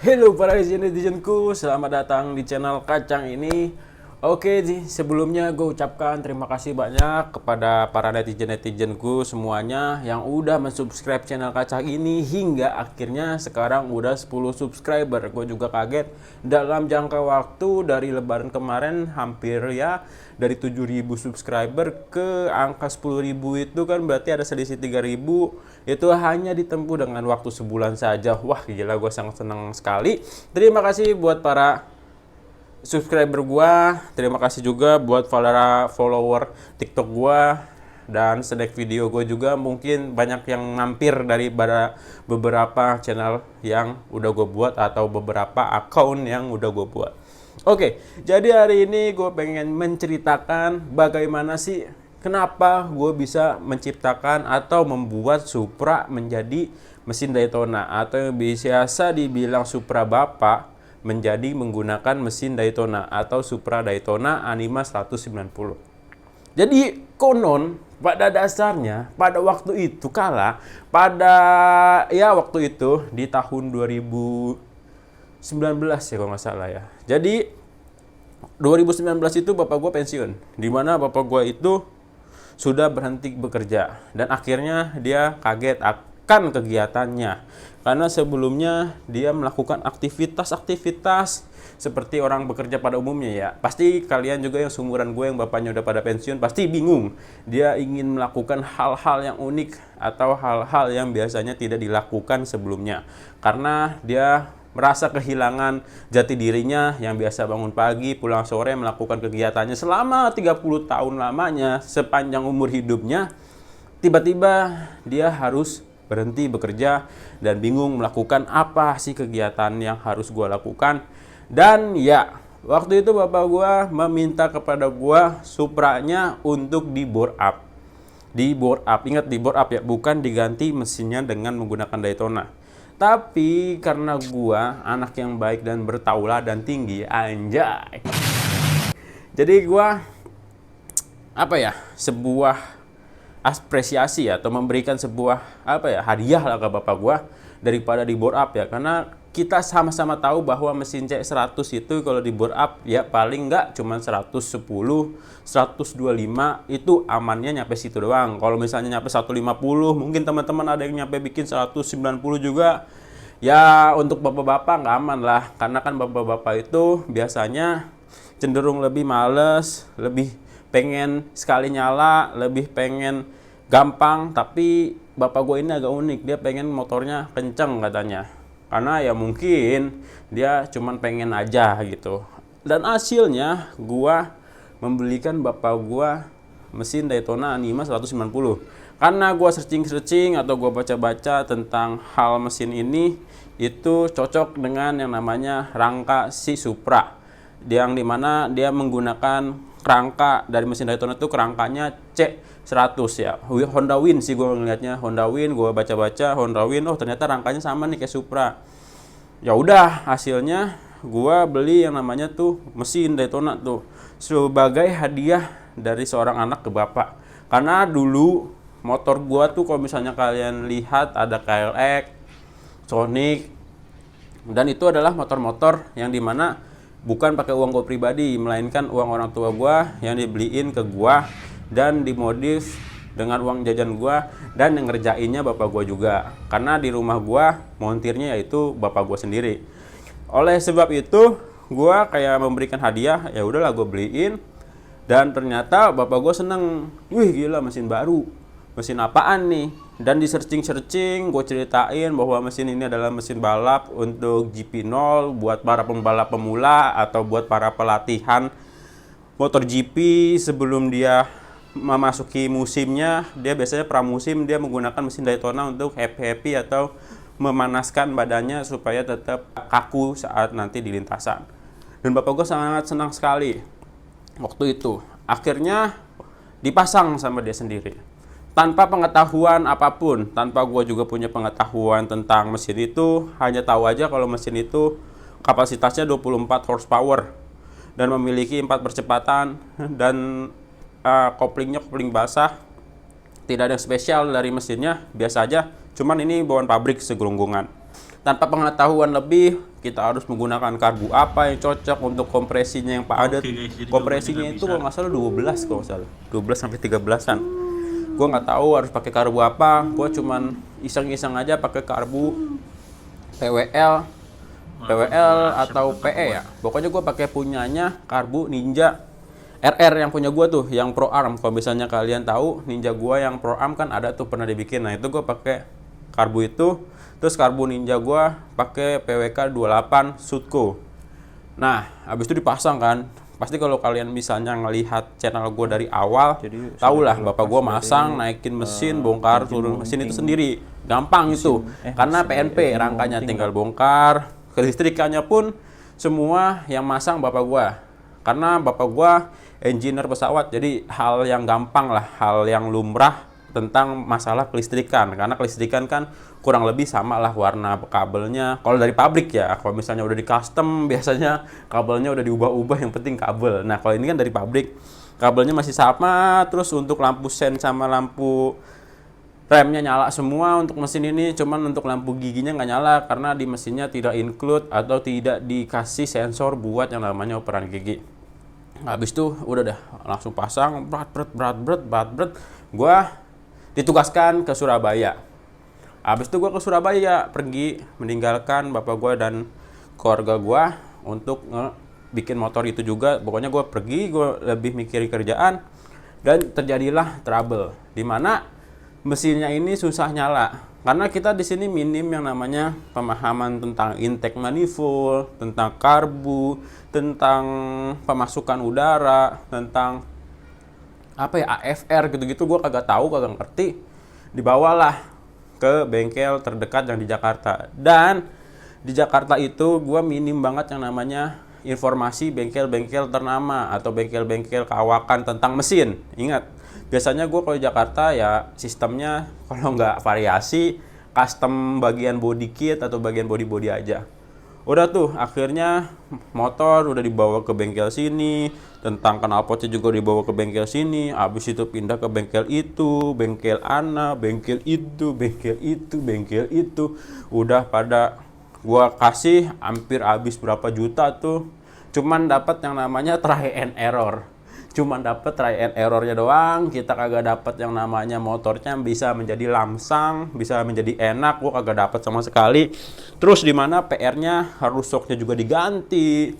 Halo para netizenku, selamat datang di channel Kacang ini. Oke, sebelumnya gue ucapkan terima kasih banyak kepada para netizenku semuanya yang udah mensubscribe channel Kacang ini hingga akhirnya sekarang udah 10 subscriber. Gue juga kaget dalam jangka waktu dari lebaran kemarin hampir ya dari 7.000 subscriber ke angka 10.000 itu kan berarti ada selisih 3.000. Itu hanya ditempuh dengan waktu sebulan saja. Wah gila, gue sangat senang sekali. Terima kasih buat para subscriber gua, terima kasih juga buat para follower TikTok gua dan snack video gua juga. Mungkin banyak yang mampir dari beberapa channel yang udah gue buat atau beberapa akun yang udah gue buat. Oke, jadi hari ini gue pengen menceritakan bagaimana sih kenapa gue bisa menciptakan atau membuat Supra menjadi mesin Daytona atau yang biasa dibilang Supra Bapak menjadi menggunakan mesin Daytona atau Supra Daytona Anima 190. Jadi konon pada dasarnya pada waktu itu waktu itu di tahun 2019 ya kalau nggak salah ya. Jadi 2019 itu bapak gue pensiun, di mana bapak gue itu sudah berhenti bekerja dan akhirnya dia kaget akan kegiatannya karena sebelumnya dia melakukan aktivitas seperti orang bekerja pada umumnya ya. Pasti kalian juga yang seumuran gue yang bapaknya udah pada pensiun pasti bingung. Dia ingin melakukan hal-hal yang unik atau hal-hal yang biasanya tidak dilakukan sebelumnya karena dia merasa kehilangan jati dirinya yang biasa bangun pagi, pulang sore, melakukan kegiatannya selama 30 tahun lamanya sepanjang umur hidupnya. Tiba-tiba dia harus berhenti bekerja dan bingung melakukan apa sih kegiatan yang harus gue lakukan. Dan ya, waktu itu bapak gue meminta kepada gue Supranya untuk di bore up. Di bore up, ingat di bore up ya, bukan diganti mesinnya dengan menggunakan Daytona. Tapi karena gue anak yang baik dan bertaulah dan tinggi, anjay. Jadi gue sebuah apresiasi atau memberikan sebuah hadiah lah ke bapak gua daripada di bore up ya, karena kita sama-sama tahu bahwa mesin C100 itu kalau di bore up ya paling nggak cuma 110 125 itu amannya nyampe situ doang. Kalau misalnya nyampe 150 mungkin teman-teman ada yang nyampe bikin 190 juga ya, untuk bapak-bapak nggak aman lah, karena kan bapak-bapak itu biasanya cenderung lebih males, lebih pengen sekali nyala, lebih pengen gampang. Tapi bapak gue ini agak unik, dia pengen motornya kenceng katanya, karena ya mungkin dia cuman pengen aja gitu. Dan hasilnya gue membelikan bapak gue mesin Daytona Anima 190 karena gue searching atau gue baca-baca tentang hal mesin ini, itu cocok dengan yang namanya rangka si Supra, yang dimana dia menggunakan kerangka dari mesin Daytona itu kerangkanya C100 ya. Honda Win sih gue ngelihatnya, Honda Win. Gue baca-baca Honda Win, oh ternyata rangkanya sama nih kayak Supra. Ya udah, hasilnya gue beli yang namanya tuh mesin Daytona tuh sebagai hadiah dari seorang anak ke bapak. Karena dulu motor gue tuh kalau misalnya kalian lihat ada KLX, Sonic, dan itu adalah motor-motor yang dimana bukan pakai uang gue pribadi, melainkan uang orang tua gue yang dibeliin ke gue dan dimodif dengan uang jajan gue, dan yang ngerjainnya bapak gue juga, karena di rumah gue montirnya yaitu bapak gue sendiri. Oleh sebab itu gue kayak memberikan hadiah, ya udahlah gue beliin, dan ternyata bapak gue seneng. Wih gila, mesin baru, mesin apaan nih? Dan di searching gue ceritain bahwa mesin ini adalah mesin balap untuk GP0 buat para pembalap pemula atau buat para pelatihan motor GP sebelum dia memasuki musimnya. Dia biasanya pramusim dia menggunakan mesin Daytona untuk happy atau memanaskan badannya supaya tetap kaku saat nanti di lintasan. Dan bapak gue sangat senang sekali waktu itu. Akhirnya dipasang sama dia sendiri tanpa pengetahuan apapun, tanpa gue juga punya pengetahuan tentang mesin itu. Hanya tahu aja kalau mesin itu kapasitasnya 24 horsepower dan memiliki 4 percepatan dan koplingnya kopling basah. Tidak ada yang spesial dari mesinnya, biasa aja, cuman ini bawaan pabrik segelunggungan. tanpa pengetahuan lebih, kita harus menggunakan karbu apa yang cocok untuk kompresinya yang padat. Guys, jadi Kompresinya jawabannya itu nggak kalau nggak salah 12, kalau nggak salah 12 sampai 13-an. Gue nggak tahu harus pakai karbu apa, gue cuman iseng-iseng aja pakai karbu PWL atau PE ya. Pokoknya gue pakai punyanya karbu Ninja RR yang punya gue tuh, yang Pro Arm. Kalau misalnya kalian tahu, Ninja gue yang Pro Arm kan ada tuh, pernah dibikin. Nah itu gue pakai karbu itu. Terus karbu Ninja gue pakai PWK 28 Sutco. Nah habis itu dipasang kan. Pasti kalau kalian misalnya ngelihat channel gue dari awal, tahulah bapak gue masang, naikin mesin, bongkar, turun mesin itu sendiri. Gampang itu, karena PNP, rangkanya tinggal bongkar. Kelistrikannya pun semua yang masang bapak gue. Karena bapak gue engineer pesawat, jadi hal yang gampang lah, hal yang lumrah tentang masalah kelistrikan. Karena kelistrikan kan kurang lebih sama lah warna kabelnya. Kalau dari pabrik ya, kalau misalnya udah di custom biasanya kabelnya udah diubah-ubah, yang penting kabel. Nah kalau ini kan dari pabrik, kabelnya masih sama. Terus untuk lampu sen sama lampu remnya nyala semua untuk mesin ini, cuman untuk lampu giginya nggak nyala karena di mesinnya tidak include atau tidak dikasih sensor buat yang namanya operan gigi. Habis itu udah dah langsung pasang, berat. Gua ditugaskan ke Surabaya. Habis itu gua ke Surabaya, pergi meninggalkan bapak gua dan keluarga gua untuk bikin motor itu juga. Pokoknya gua pergi, gua lebih mikirin kerjaan, dan terjadilah trouble di mana mesinnya ini susah nyala. Karena kita di sini minim yang namanya pemahaman tentang intake manifold, tentang karbu, tentang pemasukan udara, tentang apa ya, AFR gitu-gitu gue kagak tahu, kagak ngerti. Dibawalah ke bengkel terdekat yang di Jakarta. Dan di Jakarta itu gue minim banget yang namanya informasi bengkel-bengkel ternama atau bengkel-bengkel kawakan tentang mesin. Ingat, biasanya gue kalau di Jakarta ya sistemnya kalau nggak variasi, custom bagian body kit atau bagian body aja. Udah tuh akhirnya motor udah dibawa ke bengkel sini, tentang knalpotnya juga dibawa ke bengkel sini. Habis itu pindah ke bengkel itu, bengkel ana, bengkel itu. Udah pada gua kasih hampir habis berapa juta tuh. Cuman dapat yang namanya try and error. Cuman dapat try and errornya doang. Kita kagak dapat yang namanya motornya bisa menjadi lamsang, bisa menjadi enak. Gua kagak dapat sama sekali. Terus di mana PR-nya, harus shocknya juga diganti,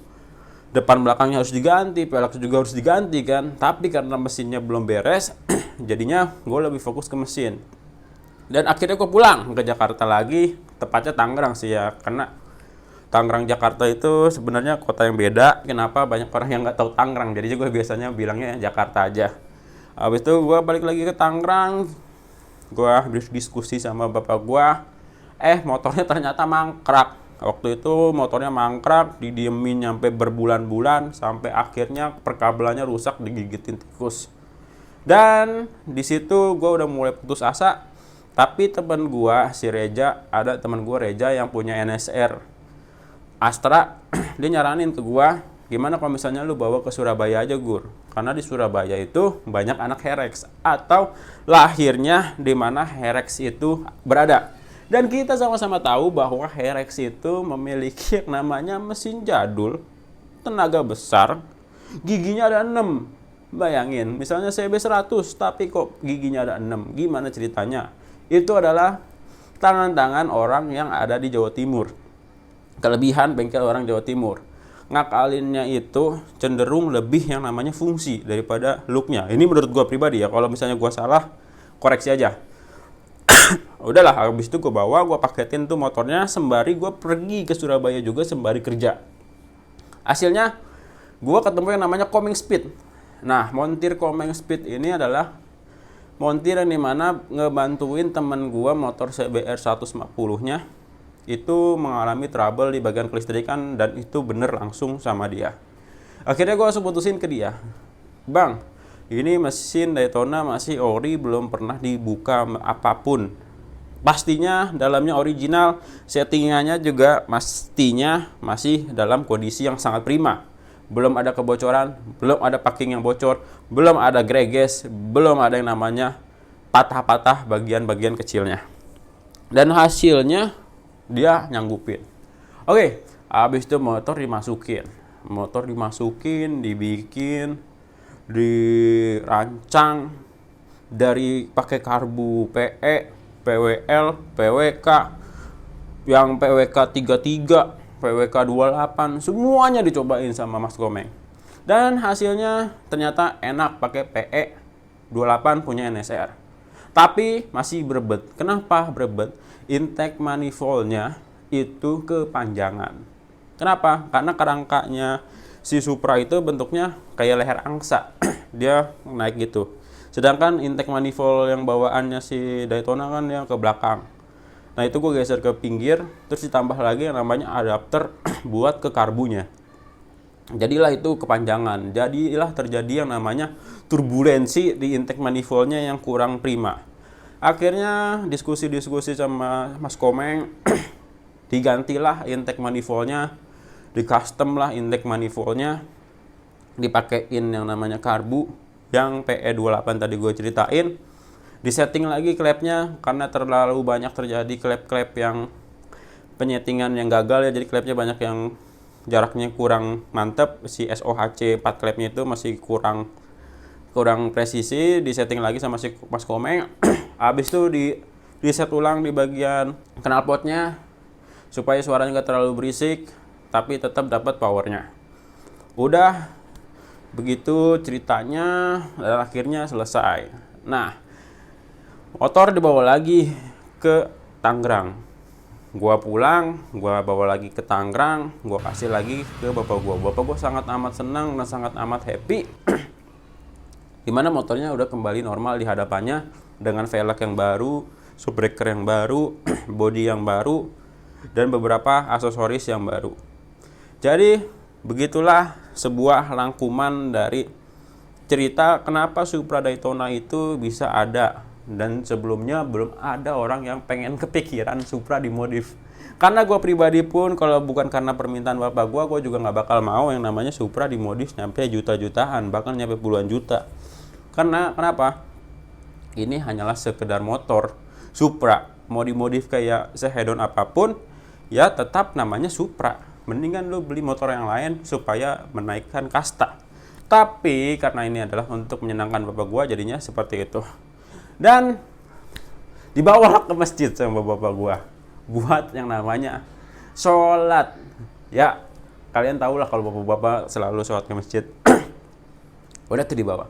depan belakangnya harus diganti, pelek juga harus diganti kan. Tapi karena mesinnya belum beres, jadinya gue lebih fokus ke mesin. Dan akhirnya gue pulang ke Jakarta lagi, tepatnya Tangerang sih ya, karena Tangerang Jakarta itu sebenarnya kota yang beda. Kenapa banyak orang yang nggak tahu Tangerang, jadi gue biasanya bilangnya Jakarta aja. Habis itu gue balik lagi ke Tangerang, gue diskusi sama bapak gue, motornya ternyata mangkrak. Waktu itu motornya mangkrak, didiemin sampai berbulan-bulan, sampai akhirnya perkabelannya rusak, digigitin tikus. Dan di situ gue udah mulai putus asa. Tapi teman gue si Reja, ada teman gue Reja yang punya NSR Astra, dia nyaranin ke gue, gimana kalau misalnya lu bawa ke Surabaya aja Gur, karena di Surabaya itu banyak anak Herex, atau lahirnya di mana Herex itu berada. Dan kita sama-sama tahu bahwa Herex itu memiliki yang namanya mesin jadul, tenaga besar, giginya ada 6. Bayangin, misalnya CB100, tapi kok giginya ada 6. Gimana ceritanya? Itu adalah tangan-tangan orang yang ada di Jawa Timur. Kelebihan bengkel orang Jawa Timur. Ngakalinnya itu cenderung lebih yang namanya fungsi daripada looknya. Ini menurut gua pribadi ya, kalau misalnya gua salah, koreksi aja. Udahlah, habis itu gue bawa, gue paketin tuh motornya, sembari gue pergi ke Surabaya juga sembari kerja. Hasilnya gue ketemu yang namanya Coming Speed. Nah, montir Coming Speed ini adalah montir yang dimana ngebantuin temen gue motor CBR 150-nya itu mengalami trouble di bagian kelistrikan, dan itu bener langsung sama dia. Akhirnya gue langsung putusin ke dia, Bang, ini mesin Daytona masih ori, belum pernah dibuka apapun. Pastinya dalamnya original, settingannya juga pastinya masih dalam kondisi yang sangat prima. Belum ada kebocoran, belum ada packing yang bocor, belum ada greges, belum ada yang namanya patah-patah bagian-bagian kecilnya. Dan hasilnya dia nyanggupin. Oke, habis itu motor dimasukin, dibikin, dirancang dari pakai karbu PE, PWL, PWK, yang PWK 33, PWK 28, semuanya dicobain sama Mas Komeng. Dan hasilnya ternyata enak pakai PE 28 punya NSR. Tapi masih berebet. Kenapa berebet? Intake manifoldnya itu kepanjangan. Kenapa? Karena kerangkanya si Supra itu bentuknya kayak leher angsa. Dia naik gitu. Sedangkan intake manifold yang bawaannya si Daytona kan yang ke belakang. Nah itu gue geser ke pinggir, terus ditambah lagi yang namanya adapter buat ke karbunya. Jadilah itu kepanjangan. Jadilah terjadi yang namanya turbulensi di intake manifoldnya yang kurang prima. Akhirnya diskusi sama Mas Komeng, digantilah intake manifoldnya, di custom lah intake manifoldnya, dipakein yang namanya karbu yang PE28 tadi gue ceritain, disetting lagi klepnya karena terlalu banyak terjadi klep-klep yang penyetingan yang gagal ya, jadi klepnya banyak yang jaraknya kurang mantap, si SOHC 4 klepnya itu masih kurang presisi, disetting lagi sama si Mas Komeng. Habis itu di set ulang di bagian knalpotnya supaya suaranya nggak terlalu berisik tapi tetap dapat powernya. Udah begitu ceritanya dan akhirnya selesai. Nah, motor dibawa lagi ke Tangerang. Gua pulang, gua bawa lagi ke Tangerang, gua kasih lagi ke bapak gua. Bapak gua sangat amat senang dan sangat amat happy. Dimana motornya udah kembali normal di hadapannya dengan velg yang baru, subbreaker yang baru, bodi yang baru, dan beberapa aksesoris yang baru. Jadi begitulah sebuah rangkuman dari cerita kenapa Supra Daytona itu bisa ada, dan sebelumnya belum ada orang yang pengen kepikiran Supra dimodif. Karena gue pribadi pun kalau bukan karena permintaan bapak gue juga nggak bakal mau yang namanya Supra dimodif nyampe juta-jutaan, bahkan nyampe puluhan juta. Karena kenapa? Ini hanyalah sekedar motor Supra, mau dimodif kayak sehedon apapun ya tetap namanya Supra. Mendingan lu beli motor yang lain supaya menaikkan kasta. Tapi karena ini adalah untuk menyenangkan bapak gua, jadinya seperti itu. Dan dibawa ke masjid sama bapak gua buat yang namanya sholat. Ya, kalian tahu lah kalau bapak-bapak selalu sholat ke masjid. Udah tuh dibawa.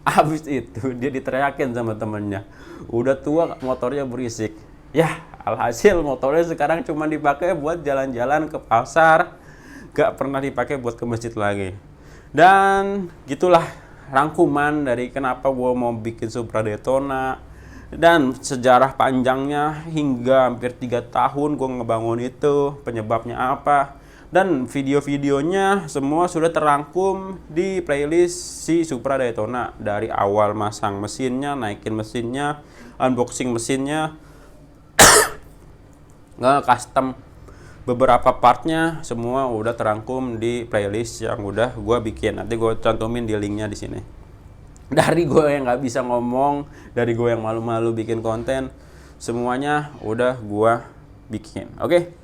Habis itu dia diteriakin sama temennya. Udah tua motornya berisik. Ya, alhasil motornya sekarang cuma dipakai buat jalan-jalan ke pasar, gak pernah dipakai buat ke masjid lagi. Dan gitulah rangkuman dari kenapa gue mau bikin Supra Daytona dan sejarah panjangnya hingga hampir 3 tahun gue ngebangun itu, penyebabnya apa, dan video-videonya semua sudah terangkum di playlist si Supra Daytona dari awal masang mesinnya, naikin mesinnya, unboxing mesinnya, nge-custom beberapa partnya, semua udah terangkum di playlist yang udah gue bikin. Nanti gue cantumin di linknya di sini. Dari gue yang nggak bisa ngomong, dari gue yang malu-malu bikin konten, semuanya udah gue bikin. Oke?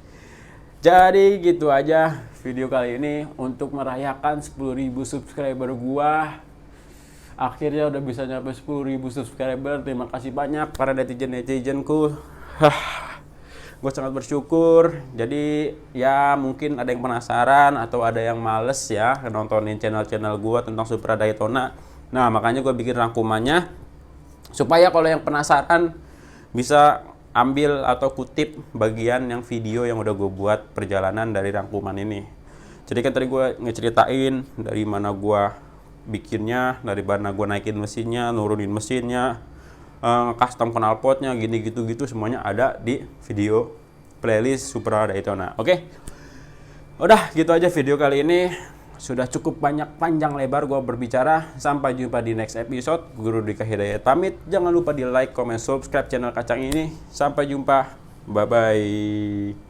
Jadi gitu aja video kali ini untuk merayakan 10.000 subscriber gue. Akhirnya udah bisa nyampe 10.000 subscriber. Terima kasih banyak para netizen-netizenku. Gue sangat bersyukur. Jadi ya mungkin ada yang penasaran atau ada yang males ya nontonin channel-channel gue tentang Supra Daytona. Nah makanya gue bikin rangkumannya supaya kalau yang penasaran bisa ambil atau kutip bagian yang video yang udah gue buat perjalanan dari rangkuman ini. Jadi kan tadi gue ngeceritain dari mana gue bikinnya, dari mana gue naikin mesinnya, nurunin mesinnya, custom knalpotnya, gini gitu semuanya ada di video playlist Supra Daytona. Oke, udah gitu aja video kali ini. Sudah cukup banyak panjang lebar gue berbicara. Sampai jumpa di next episode. Guru Dika Hidayat pamit. Jangan lupa di like, comment, subscribe channel Kacang ini. Sampai jumpa. Bye bye.